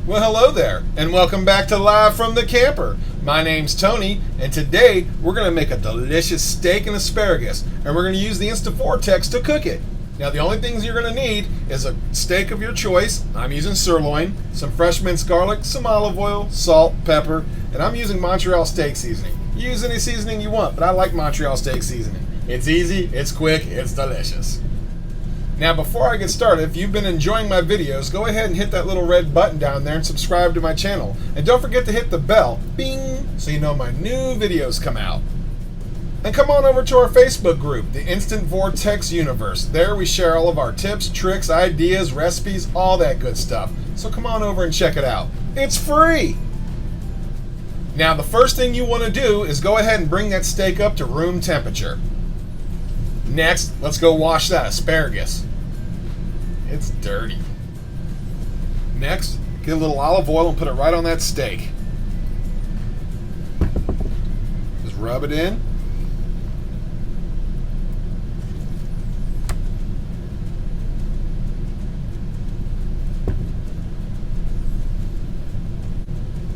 Well, hello there, and welcome back to Live from the Camper. My name's Tony, and today we're going to make a delicious steak and asparagus, and we're going to use the Instant Vortex to cook it. Now, the only things you're going to need is a steak of your choice. I'm using sirloin, some fresh minced garlic, some olive oil, salt, pepper, and I'm using Montreal steak seasoning. Use any seasoning you want, but I like Montreal steak seasoning. It's easy, it's quick, it's delicious. Now, before I get started, if you've been enjoying my videos, go ahead and hit that little red button down there and subscribe to my channel. And don't forget to hit the bell, bing, so you know my new videos come out. And come on over to our Facebook group, the Instant Vortex Universe. There we share all of our tips, tricks, ideas, recipes, all that good stuff. So come on over and check it out. It's free! Now, the first thing you want to do is go ahead and bring that steak up to room temperature. Next, let's go wash that asparagus. It's dirty. Next, get a little olive oil and put it right on that steak. Just rub it in.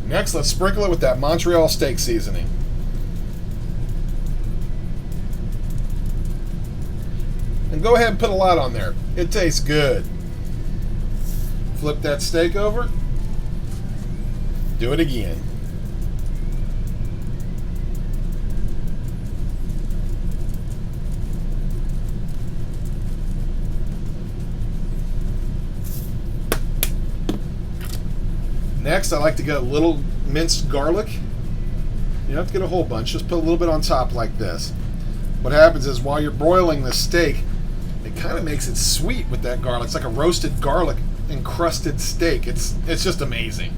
Next, let's sprinkle it with that Montreal steak seasoning. And go ahead and put a lot on there. It tastes good. Flip that steak over. Do it again. Next, I like to get a little minced garlic. You don't have to get a whole bunch. Just put a little bit on top like this. What happens is while you're broiling the steak, it kind of makes it sweet with that garlic. It's like a roasted garlic encrusted steak. It's just amazing.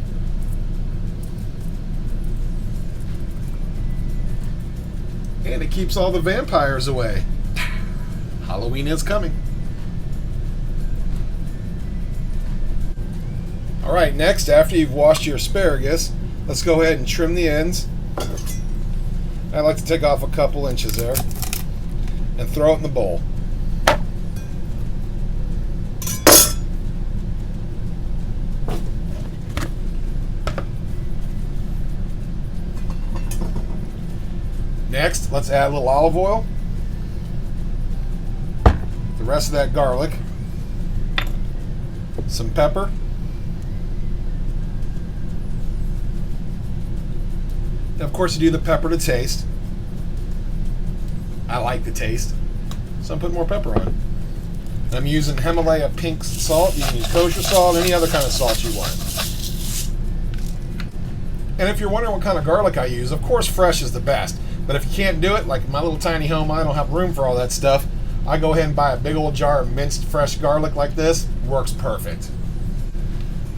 And it keeps all the vampires away. Halloween is coming. Alright, next, after you've washed your asparagus, let's go ahead and trim the ends. I like to take off a couple inches there and throw it in the bowl. Next, let's add a little olive oil, the rest of that garlic, some pepper, and of course you do the pepper to taste. I like the taste, so I'm putting more pepper on. I'm using Himalaya pink salt. You can use kosher salt, any other kind of salt you want. And if you're wondering what kind of garlic I use, of course fresh is the best. But if you can't do it, like my little tiny home, I don't have room for all that stuff. I go ahead and buy a big old jar of minced fresh garlic like this. Works perfect.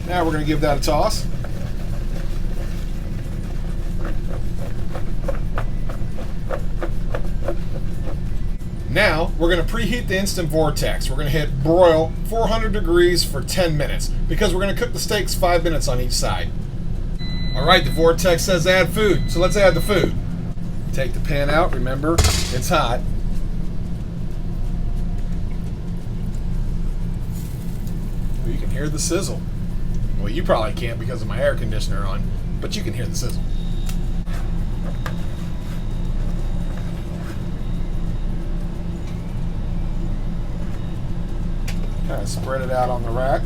Now we're going to give that a toss. Now, we're going to preheat the Instant Vortex. We're going to hit broil 400 degrees for 10 minutes because we're going to cook the steaks 5 minutes on each side. Alright, the Vortex says add food, so let's add the food. Take the pan out, remember, it's hot. Well, you can hear the sizzle. Well, you probably can't because of my air conditioner on, but you can hear the sizzle. Kind of spread it out on the rack.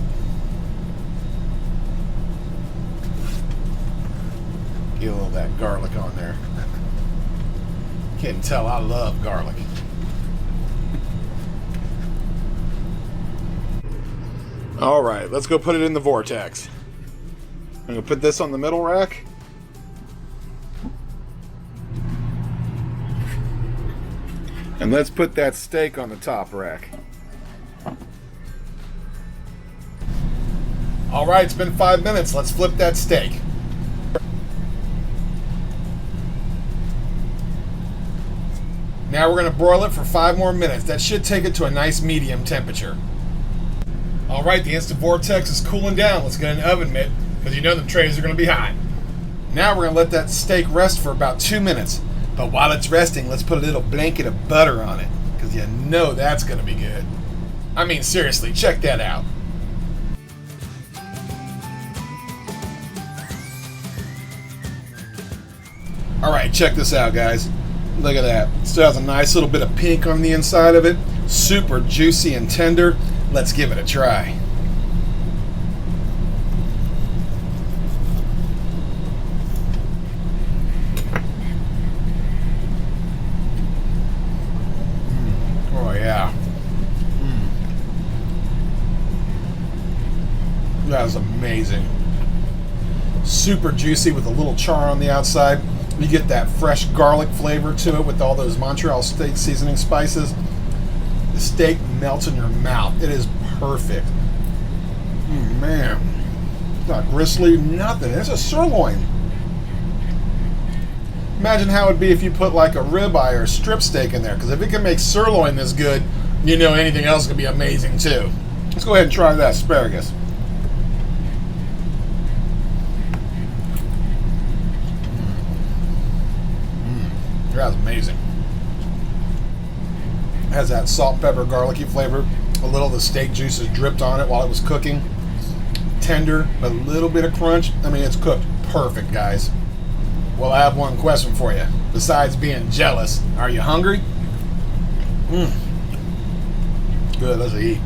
Get a little of that garlic on there. Can't tell I love garlic. Alright, let's go put it in the Vortex. I'm going to put this on the middle rack. And let's put that steak on the top rack. Alright, it's been 5 minutes. Let's flip that steak. Now we're going to broil it for 5 more minutes. That should take it to a nice medium temperature. Alright, the Instant Vortex is cooling down. Let's get an oven mitt because you know the trays are going to be hot. Now we're going to let that steak rest for about 2 minutes. But while it's resting, let's put a little blanket of butter on it because you know that's going to be good. I mean, seriously, check that out. All right, check this out, guys. Look at that. Still has a nice little bit of pink on the inside of it. Super juicy and tender. Let's give it a try. Oh, yeah. That is amazing. Super juicy with a little char on the outside. You get that fresh garlic flavor to it with all those Montreal steak seasoning spices. The steak melts in your mouth. It is perfect. Man. It's not gristly, nothing. It's a sirloin. Imagine how it would be if you put like a ribeye or a strip steak in there. Because if it can make sirloin this good, you know anything else can be amazing too. Let's go ahead and try that asparagus. That's amazing. It has that salt, pepper, garlicky flavor. A little of the steak juices dripped on it while it was cooking. Tender, but a little bit of crunch. I mean, it's cooked perfect, guys. Well, I have one question for you. Besides being jealous, are you hungry? Good, let's eat.